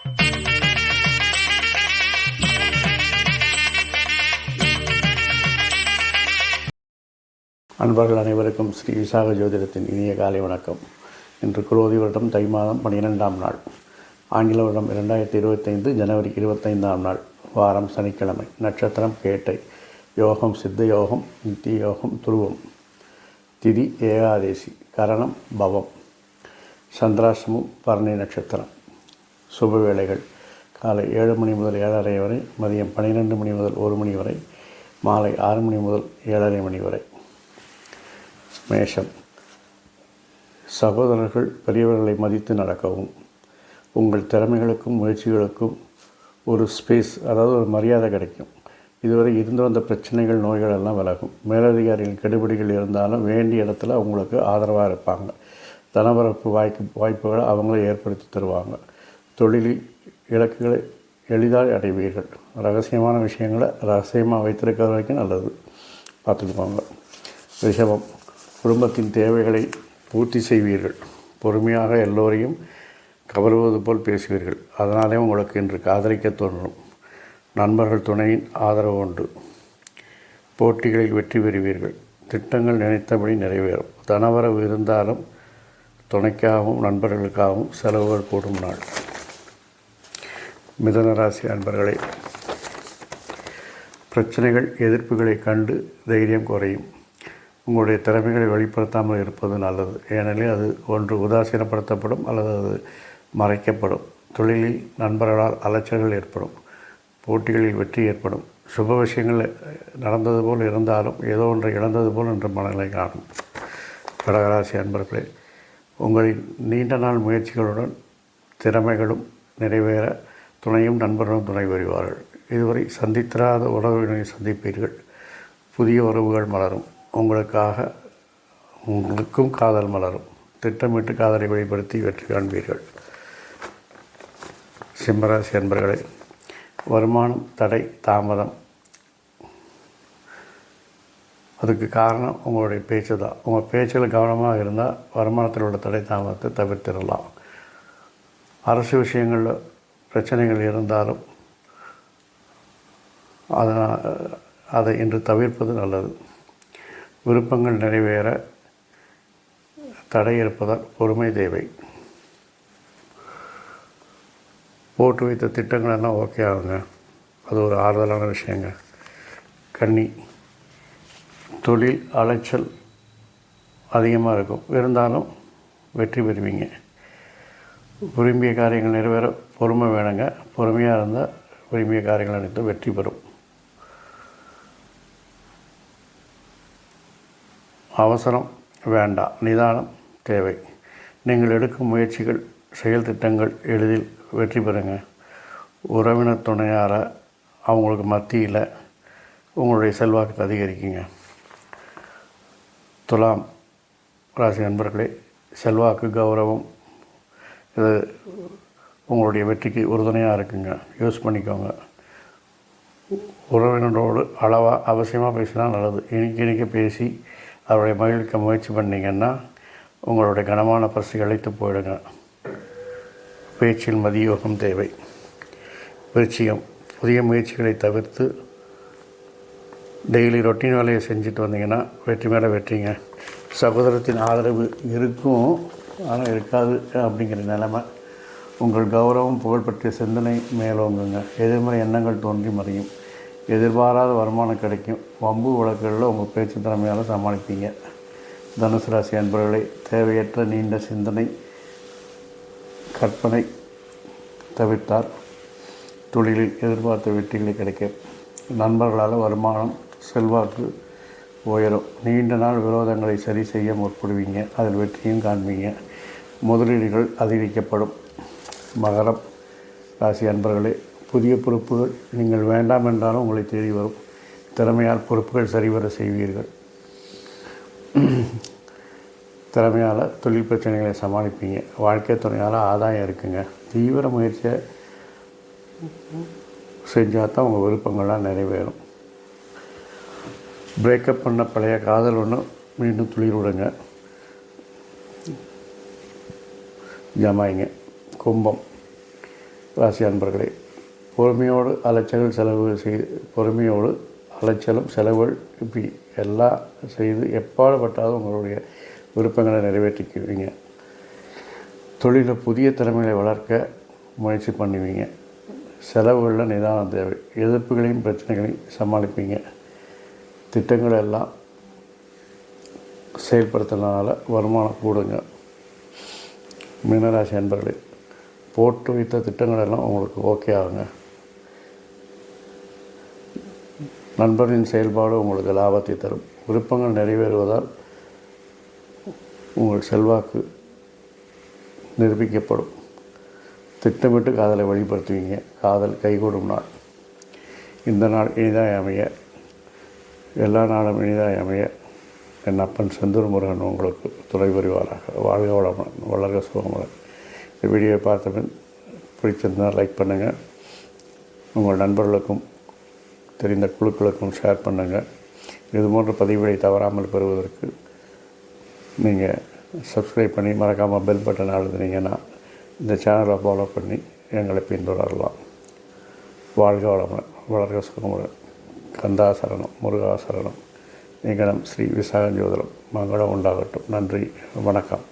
அன்பர்கள் அனைவருக்கும் ஸ்ரீ விசாக ஜோதிடத்தின் இனிய காலை வணக்கம். இன்று குரோதி வருடம் தை மாதம் 12ஆம் நாள், ஆங்கில வருடம் 2025 ஜனவரி 25ஆம் நாள், வாரம் சனிக்கிழமை, நட்சத்திரம் கேட்டை, யோகம் சித்த யோகம், நித்திய யோகம் துருவம், திதி ஏகாதேசி, கரணம் பவம், சந்திராசிரமம் பரணி நட்சத்திரம். சுப வேளைகள் காலை 7 மணி முதல் 7:30 வரை, மதியம் 12 மணி முதல் 1 மணி வரை, மாலை 6 மணி முதல் 7:30 மணி வரை. மேஷம், சகோதரர்கள் பெரியவர்களை மதித்து நடக்கவும், உங்கள் திறமைகளுக்கும் முயற்சிகளுக்கும் ஒரு ஸ்பேஸ், அதாவது ஒரு மரியாதை கிடைக்கும். இதுவரை இருந்து வந்த பிரச்சனைகள், நோய்கள் எல்லாம் விலகும். மேலதிகாரிகள் கெடுபிடிகள் இருந்தாலும் வேண்டிய இடத்துல உங்களுக்கு ஆதரவாக இருப்பாங்க. தனவரப்பு வாய்ப்புகளை அவங்களே ஏற்படுத்தி தருவாங்க. தொழிலில் இலக்குகளை எளிதாக அடைவீர்கள். ரகசியமான விஷயங்களை ரகசியமாக வைத்திருக்கிற வரைக்கும் நல்லது, பார்த்துக்குவாங்க. ரிஷபம், குடும்பத்தின் தேவைகளை பூர்த்தி செய்வீர்கள். பொறுமையாக எல்லோரையும் கவருவது போல் பேசுவீர்கள். அதனாலே உங்களுக்கு இன்று காதலிக்க தோன்றும். நண்பர்கள் துணையின் ஆதரவு உண்டு. போட்டிகளில் வெற்றி பெறுவீர்கள். திட்டங்கள் நினைத்தபடி நிறைவேறும். தனவரவு இருந்தாலும் துணைக்காகவும் நண்பர்களுக்காகவும் செலவுகள் கூடும் நாள். மிதுன ராசி அன்பர்களே, பிரச்சனைகள் எதிர்ப்புகளை கண்டு தைரியம் குறையும். உங்களுடைய திறமைகளை வெளிப்படுத்தாமல் இருப்பது நல்லது. ஏனெனில் அது ஒன்று உதாசீனப்படுத்தப்படும் அல்லது அது மறைக்கப்படும். தொழிலில் நண்பர்களால் அலைச்சல்கள் ஏற்படும். போட்டிகளில் வெற்றி ஏற்படும். சுப விஷயங்கள் நடந்தது போல் இருந்தாலும் ஏதோ ஒன்றை இழந்தது போல் என்ற மனநிலை காணும். கடகராசி அன்பர்களே, உங்களின் நீண்ட நாள் முயற்சிகளுடன் திறமைகளும் நிறைவேற துணையும் நண்பர்களும் துணை வருவார்கள். இதுவரை சந்தித்திராத உறவினை சந்திப்பீர்கள். புதிய உறவுகள் மலரும். உங்களுக்கும் காதல் மலரும். திட்டமிட்டு காதலை வெளிப்படுத்தி வெற்றி காண்பீர்கள். சிம்மராசி அன்பர்களே, வருமானம் தடை தாமதம். அதுக்கு காரணம் உங்களுடைய பேச்சு தான். உங்கள் பேச்சில் கவனமாக இருந்தால் வருமானத்தில் உள்ள தடை தாமதத்தை தவிர்த்திடலாம். அரசு விஷயங்களில் பிரச்சனைகள் இருந்தாலும் அதை இன்று தவிர்ப்பது நல்லது. விருப்பங்கள் நிறைவேற தடை இருப்பதால் பொறுமை தேவை. போட்டு வைத்த திட்டங்கள் எல்லாம் ஓகே ஆகுங்க. அது ஒரு ஆறுதலான விஷயங்க. கன்னி, தொழில் அலைச்சல் அதிகமாக இருக்கும். இருந்தாலும் வெற்றி பெறுவீங்க. விரும்பிய காரியங்கள் நிறைவேற பொறுமை வேணுங்க. பொறுமையாக இருந்தால் விரும்பிய காரியங்கள் அனைத்தும் வெற்றி பெறும். அவசரம் வேண்டாம், நிதானம் தேவை. நீங்கள் எடுக்கும் முயற்சிகள், செயல் திட்டங்கள் எளிதில் வெற்றி பெறுங்க. உறவினர் துணையால் அவங்களுக்கு மத்தியில் உங்களுடைய செல்வாக்கு அதிகரிக்குங்க. துலாம் ராசி நண்பர்களே, செல்வாக்கு கௌரவம் இது உங்களுடைய வெற்றிக்கு உறுதுணையாக இருக்குங்க. யூஸ் பண்ணிக்கோங்க. உறவினரோடு அளவாக அவசியமாக பேசினா நல்லது. இனிக்க பேசி அவருடைய மகிழ்விக்க முயற்சி பண்ணிங்கன்னா உங்களுடைய கனமான பரிசை அழைத்து போயிடுங்க. பேச்சில் மதியோகம் தேவை. விருச்சிகம், புதிய முயற்சிகளை தவிர்த்து டெய்லி ரொட்டீன் வேலையை செஞ்சுட்டு வந்தீங்கன்னா வெற்றி மேலே வெற்றிங்க. சகோதரத்தின் ஆதரவு இருக்கும், ஆனால் இருக்காது அப்படிங்கிற நிலைமை. உங்கள் கௌரவம் புகழ் பற்றிய சிந்தனை மேலோங்குங்க. எதிர்மறை எண்ணங்கள் தோன்றி மறையும். எதிர்பாராத வருமானம் கிடைக்கும். வம்பு வழக்குகளில் உங்கள் பேச்சு திறமையால் சமாளிப்பீங்க. தனுசு ராசி அன்பர்களை, தேவையற்ற நீண்ட சிந்தனை கற்பனை தவிர்த்தார் தொழிலில் எதிர்பார்த்த வெற்றிகளை கிடைக்கும். நண்பர்களால் வருமானம் செல்வாக்கு உயரும். நீண்ட நாள் விரோதங்களை சரி செய்ய முற்படுவீங்க. அதில் வெற்றியும் காண்பீங்க. முதலீடுகள் அதிகரிக்கப்படும். மகரம் ராசி அன்பர்களே, புதிய பொறுப்புகள் நீங்கள் வேண்டாம் என்றாலும் உங்களை தேடி வரும். திறமையால் பொறுப்புகள் சரிவர செய்வீர்கள். திறமையால் தொழில் பிரச்சனைகளை சமாளிப்பீங்க. வாழ்க்கை துணையால் ஆதாயம் இருக்குங்க. தீவிர முயற்சியை செஞ்சால் தான் உங்கள் விருப்பங்கள்லாம் நிறைவேறும். பிரேக்கப் பண்ண பழைய காதல் ஒன்று மீண்டும் துளிர் விடுங்க. ஜமாயிங்க. கும்பம், ராசி அன்பர்களே, பொறுமையோடு அலைச்சல் செலவு செய்து பொறுமையோடு அலைச்சலும் செலவுகள் இப்படி எல்லாம் செய்து எப்பாடுபட்டாலும் உங்களுடைய விருப்பங்களை நிறைவேற்றிக்குவீங்க. தொழிலில் புதிய திறமைகளை வளர்க்க முயற்சி பண்ணுவீங்க. செலவுகளில் நிதானம் தேவை. எதிர்ப்புகளையும் பிரச்சனைகளையும் சமாளிப்பீங்க. திட்டங்களை எல்லாம் செயல்படுத்துறதுனால வருமானம் கூடுங்க. மீனராசி அன்பர்களே, போட்டு வைத்த திட்டங்கள் எல்லாம் உங்களுக்கு ஓகே ஆகுங்க. நண்பரின் செயல்பாடு உங்களுக்கு லாபத்தை தரும். விருப்பங்கள் நிறைவேறுவதால் உங்கள் செல்வாக்கு நிரூபிக்கப்படும். திட்டமிட்டு காதலை வெளிப்படுத்துவீங்க. காதல் கைகூடும் நாள். இந்த நாள் இனிதாய் அமைய, எல்லா நாளும் இனிதாய் அமைய என் அப்பன் செந்தூர் முருகன் உங்களுக்கு துணை புரிவாராக. வாழ்க வளமுடன், வளர்க சுகமுடன். இந்த வீடியோவை பார்த்த பின் பிடிச்சிருந்தால் லைக் பண்ணுங்கள். உங்கள் நண்பர்களுக்கும் தெரிந்த குழுக்களுக்கும் ஷேர் பண்ணுங்கள். இது போன்ற பதிவுகளை தவறாமல் பெறுவதற்கு நீங்கள் சப்ஸ்கிரைப் பண்ணி மறக்காமல் பெல் பட்டன் அழுதுனீங்கன்னா இந்த சேனலை ஃபாலோ பண்ணி எங்களை பின்தொடரலாம். வாழ்க வளமுடன், வளர்க சுகமுடன். கந்தாசரணம், முருகாசரணம். நிகழம் ஸ்ரீ விசாகஞ்சோதரம் மங்களம் உண்டாகட்டும். நன்றி, வணக்கம்.